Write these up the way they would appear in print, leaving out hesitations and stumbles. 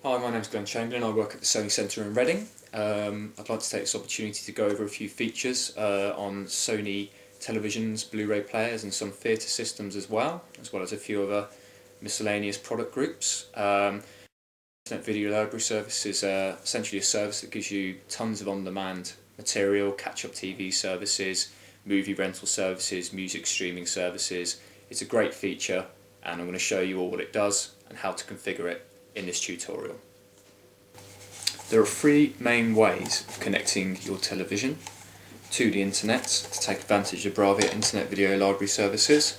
Hi, my name's Glenn Chamberlain. I work at the Sony Centre in Reading. I'd like to take this opportunity to go over a few features on Sony televisions, Blu-ray players and some theatre systems as well as a few other miscellaneous product groups. Internet Video Library Service is essentially a service that gives you tons of on-demand material, catch-up TV services, movie rental services, music streaming services. It's a great feature and I'm going to show you all what it does and how to configure it in this tutorial. There are three main ways of connecting your television to the internet to take advantage of BIVL Internet Video Library Services.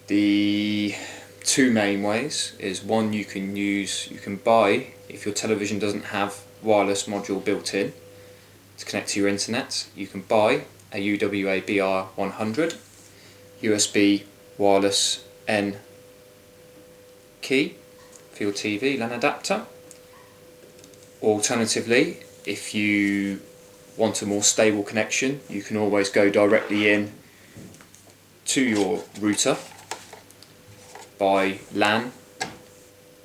The two main ways is one, you can buy, if your television doesn't have wireless module built in to connect to your internet, you can buy a UWA BR100 USB wireless N key for your TV LAN adapter. Alternatively, if you want a more stable connection, you can always go directly in to your router by LAN,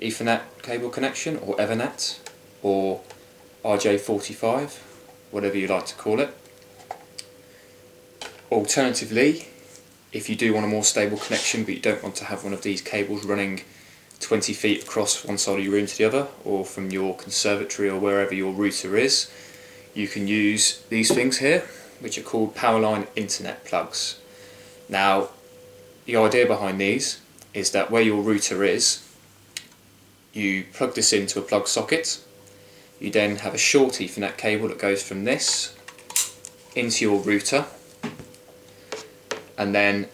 Ethernet cable connection, or Ethernet, or RJ45, whatever you like to call it. Alternatively, if you do want a more stable connection but you don't want to have one of these cables running 20 feet across one side of your room to the other, or from your conservatory or wherever your router is, you can use these things here, which are called Powerline Internet plugs. Now, the idea behind these is that where your router is, you plug this into a plug socket, you then have a short Ethernet cable that goes from this into your router, and then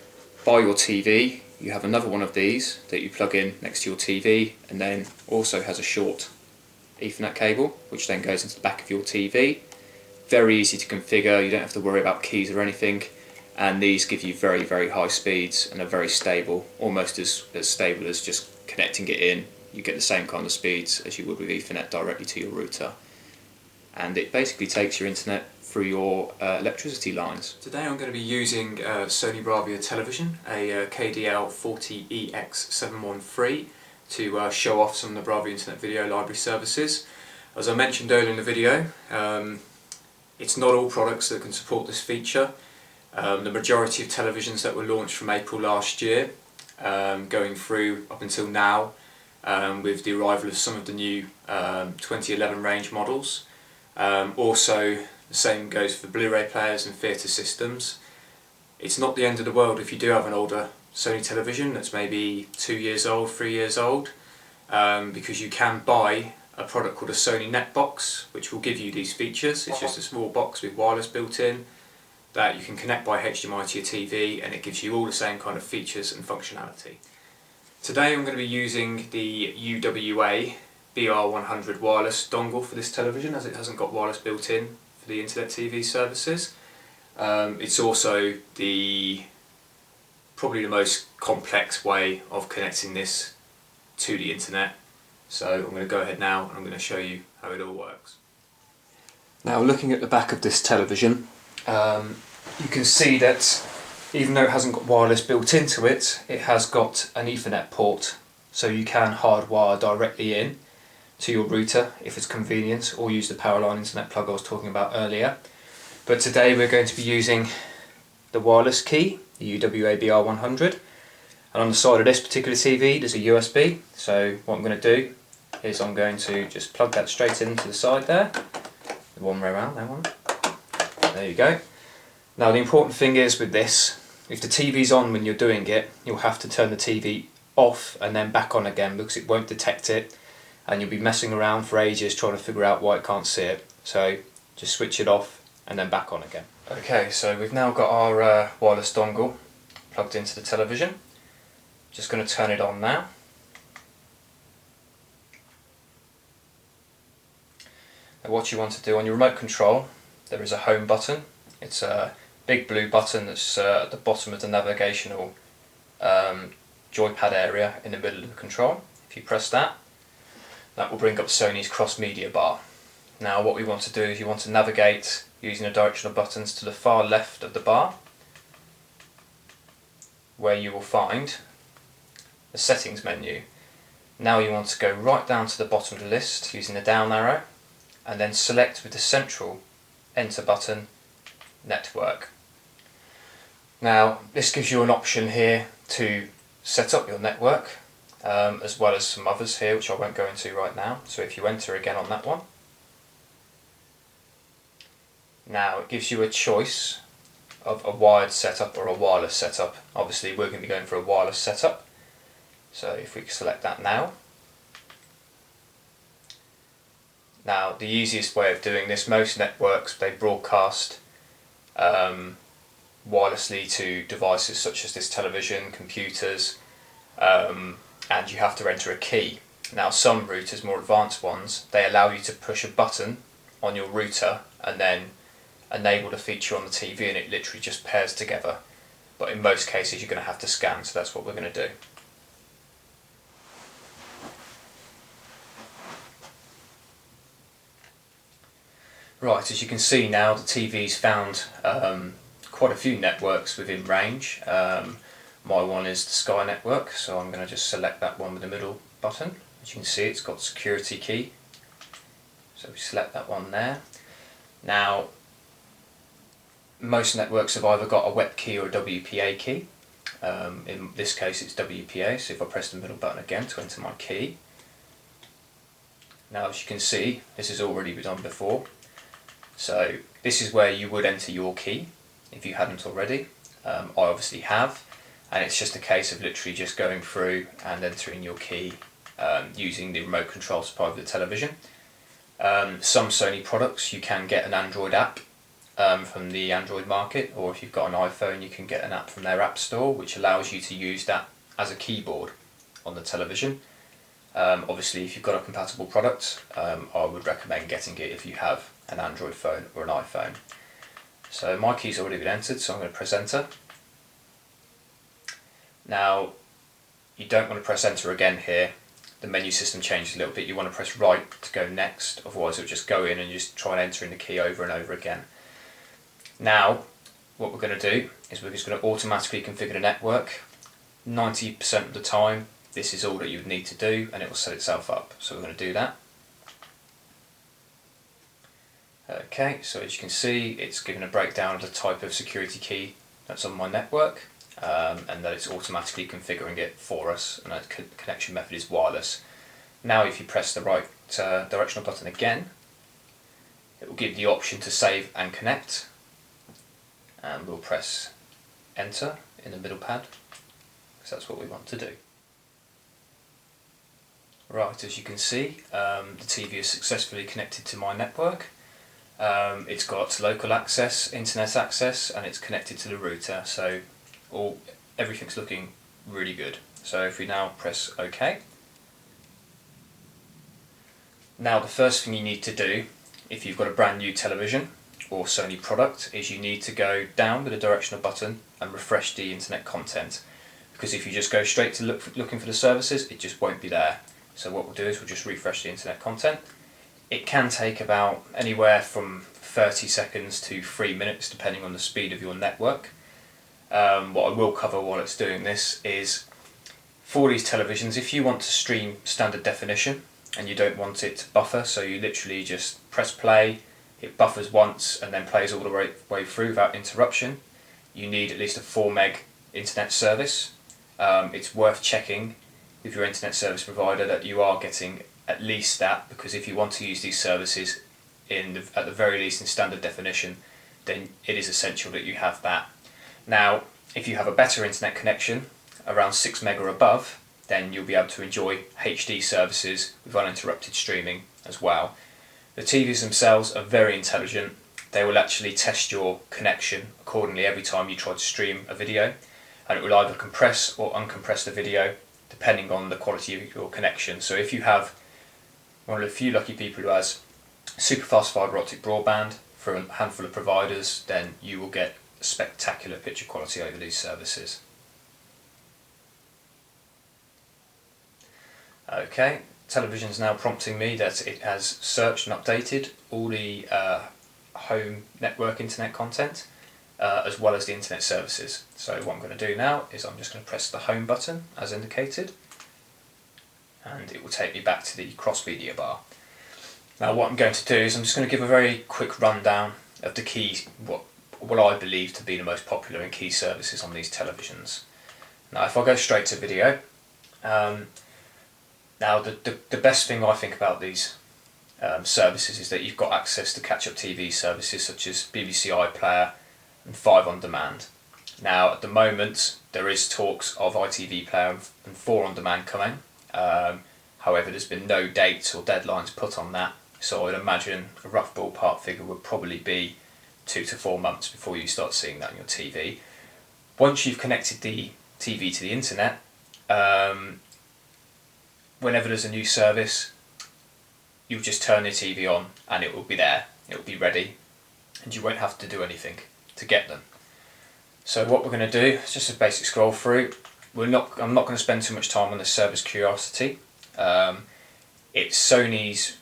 by your TV you have another one of these that you plug in next to your TV, and then also has a short Ethernet cable which then goes into the back of your TV. Very easy to configure, you don't have to worry about keys or anything, and these give you very, very high speeds and are very stable, almost as stable as just connecting it in. You get the same kind of speeds as you would with Ethernet directly to your router, and it basically takes your internet through your electricity lines. Today I'm going to be using Sony BIVL television, a KDL 40EX713, to show off some of the BIVL Internet Video Library services. As I mentioned earlier in the video, it's not all products that can support this feature. The majority of televisions that were launched from April last year, going through up until now, with the arrival of some of the new 2011 range models. Also, the same goes for Blu-ray players and theatre systems. It's not the end of the world if you do have an older Sony television that's maybe 2 years old, 3 years old, because you can buy a product called a Sony Netbox, which will give you these features. It's just a small box with wireless built in that you can connect by HDMI to your TV, and it gives you all the same kind of features and functionality. Today I'm going to be using the UWA BR100 wireless dongle for this television, as it hasn't got wireless built in for the internet TV services. It's also probably the most complex way of connecting this to the internet. So I'm going to go ahead now and I'm going to show you how it all works. Now, looking at the back of this television, you can see that even though it hasn't got wireless built into it, it has got an Ethernet port, so you can hardwire directly in to your router if it's convenient, or use the Powerline Internet plug I was talking about earlier. But today we're going to be using the wireless key, the UWA BR100, and on the side of this particular TV there's a USB, so what I'm going to do is I'm going to just plug that straight into the side there, the one way around, that one. There you go. Now the important thing is with this, if the TV's on when you're doing it, you'll have to turn the TV off and then back on again, because it won't detect it, and you'll be messing around for ages trying to figure out why it can't see it. So just switch it off and then back on again. Okay, so we've now got our wireless dongle plugged into the television. Just going to turn it on now. Now what you want to do on your remote control, there is a home button. It's a big blue button that's at the bottom of the navigational joypad area in the middle of the control. If you press that, that will bring up Sony's cross-media bar. Now what we want to do is you want to navigate using the directional buttons to the far left of the bar, where you will find the settings menu. Now you want to go right down to the bottom of the list using the down arrow, and then select with the central enter button, network. Now this gives you an option here to set up your network, as well as some others here which I won't go into right now. So if you enter again on that one, now it gives you a choice of a wired setup or a wireless setup. Obviously we're going to be going for a wireless setup, so if we select that now. Now the easiest way of doing this, most networks, they broadcast wirelessly to devices such as this television, computers, and you have to enter a key. Now some routers, more advanced ones, they allow you to push a button on your router and then enable the feature on the TV, and it literally just pairs together. But in most cases you're going to have to scan, so that's what we're going to do. Right, as you can see now, the TV's found quite a few networks within range. My one is the Sky network, so I'm going to just select that one with the middle button. As you can see, it's got security key, so we select that one there. Now most networks have either got a WEP key or a WPA key. In this case it's WPA, so if I press the middle button again to enter my key, now as you can see this has already been done before. So this is where you would enter your key if you hadn't already. I obviously have, and it's just a case of literally just going through and entering your key using the remote control supplied with the television. Some Sony products you can get an Android app from the Android market, or if you've got an iPhone you can get an app from their app store which allows you to use that as a keyboard on the television. Obviously if you've got a compatible product, I would recommend getting it if you have an Android phone or an iPhone. So my key's already been entered, so I'm going to press enter. Now you don't want to press enter again here, the menu system changes a little bit. You want to press right to go next, otherwise it'll just go in and just try and enter in the key over and over again. Now what we're going to do is we're just going to automatically configure the network. 90% of the time this is all that you would need to do and it will set itself up, so we're going to do that. Okay, so as you can see it's given a breakdown of the type of security key that's on my network, and that it's automatically configuring it for us, and that connection method is wireless. Now if you press the right directional button again, it will give the option to save and connect, and we'll press enter in the middle pad because that's what we want to do. Right, as you can see the TV is successfully connected to my network. It's got local access, internet access, and it's connected to the router, so everything's looking really good. So if we now press OK. Now the first thing you need to do if you've got a brand new television or Sony product is you need to go down with the directional button and refresh the internet content, because if you just go straight to looking for the services, it just won't be there. So what we'll do is we'll just refresh the internet content. It can take about anywhere from 30 seconds to 3 minutes depending on the speed of your network. What I will cover while it's doing this is, for these televisions, if you want to stream standard definition and you don't want it to buffer, so you literally just press play, it buffers once and then plays all the way through without interruption, you need at least a 4 meg internet service. It's worth checking with your internet service provider that you are getting at least that, because if you want to use these services at the very least in standard definition, then it is essential that you have that. Now if you have a better internet connection around 6 meg or above, then you'll be able to enjoy HD services with uninterrupted streaming as well. The TVs themselves are very intelligent. They will actually test your connection accordingly every time you try to stream a video, and it will either compress or uncompress the video depending on the quality of your connection. So if you have one of the few lucky people who has super fast fibre optic broadband for a handful of providers, then you will get spectacular picture quality over these services. Okay, television's now prompting me that it has searched and updated all the home network internet content as well as the internet services. So what I'm going to do now is I'm just going to press the home button as indicated. and it will take me back to the cross media bar. Now what I'm going to do is I'm just going to give a very quick rundown of the key, what I believe to be the most popular and key services on these televisions. Now if I go straight to video, now the best thing I think about these services is that you've got access to catch-up TV services such as BBC iPlayer and 5 on demand. Now at the moment there is talks of ITV Player and 4 on demand coming, however there's been no dates or deadlines put on that, so I would imagine a rough ballpark figure would probably be 2 to 4 months before you start seeing that on your TV. Once you've connected the TV to the internet, whenever there's a new service, you'll just turn the TV on and it will be there, it will be ready, and you won't have to do anything to get them. So what we're going to do is just a basic scroll through. I'm not going to spend too much time on the service Curiosity. It's Sony's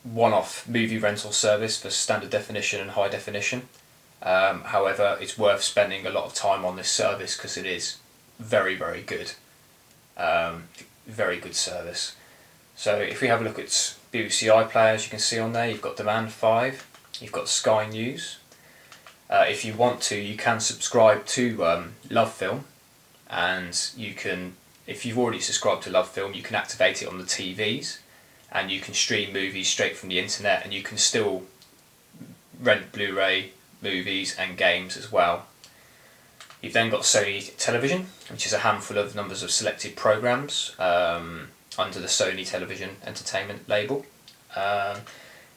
one-off movie rental service for standard definition and high definition. However, it's worth spending a lot of time on this service because it is very, very good. Very good service. So if we have a look at BBC iPlayer, as you can see on there, you've got Demand 5, you've got Sky News. If you want to, you can subscribe to Love Film, and you can, if you've already subscribed to Love Film, you can activate it on the TVs, and you can stream movies straight from the internet, and you can still rent Blu-ray movies and games as well. You've then got Sony Television, which is a handful of numbers of selected programmes under the Sony Television Entertainment label.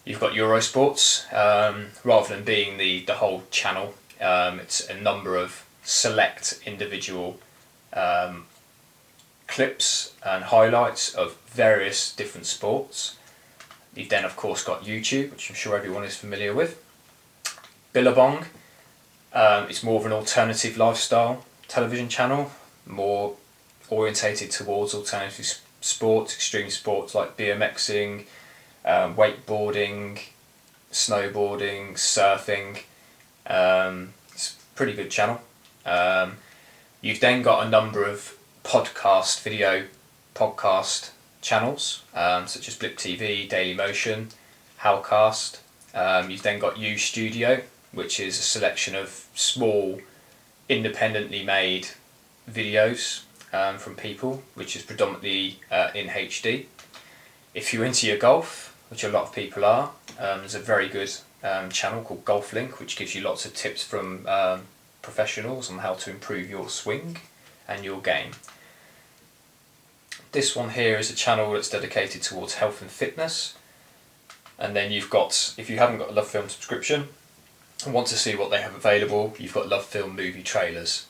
You've got Eurosports, rather than being the whole channel, it's a number of select individual clips and highlights of various different sports. You've then of course got YouTube, which I'm sure everyone is familiar with. Billabong, it's more of an alternative lifestyle television channel, more orientated towards alternative sports, extreme sports like BMXing, wakeboarding, snowboarding, surfing. It's a pretty good channel. You've then got a number of video podcast channels, such as Blip TV, Daily Motion, Howcast. You've then got U Studio, which is a selection of small, independently made videos from people, which is predominantly in HD. If you're into your golf, which a lot of people are, there's a very good channel called Golf Link, which gives you lots of tips from professionals on how to improve your swing and your game. This one here is a channel that's dedicated towards health and fitness. And then you've got, if you haven't got a Love Film subscription and want to see what they have available, you've got Love Film movie trailers.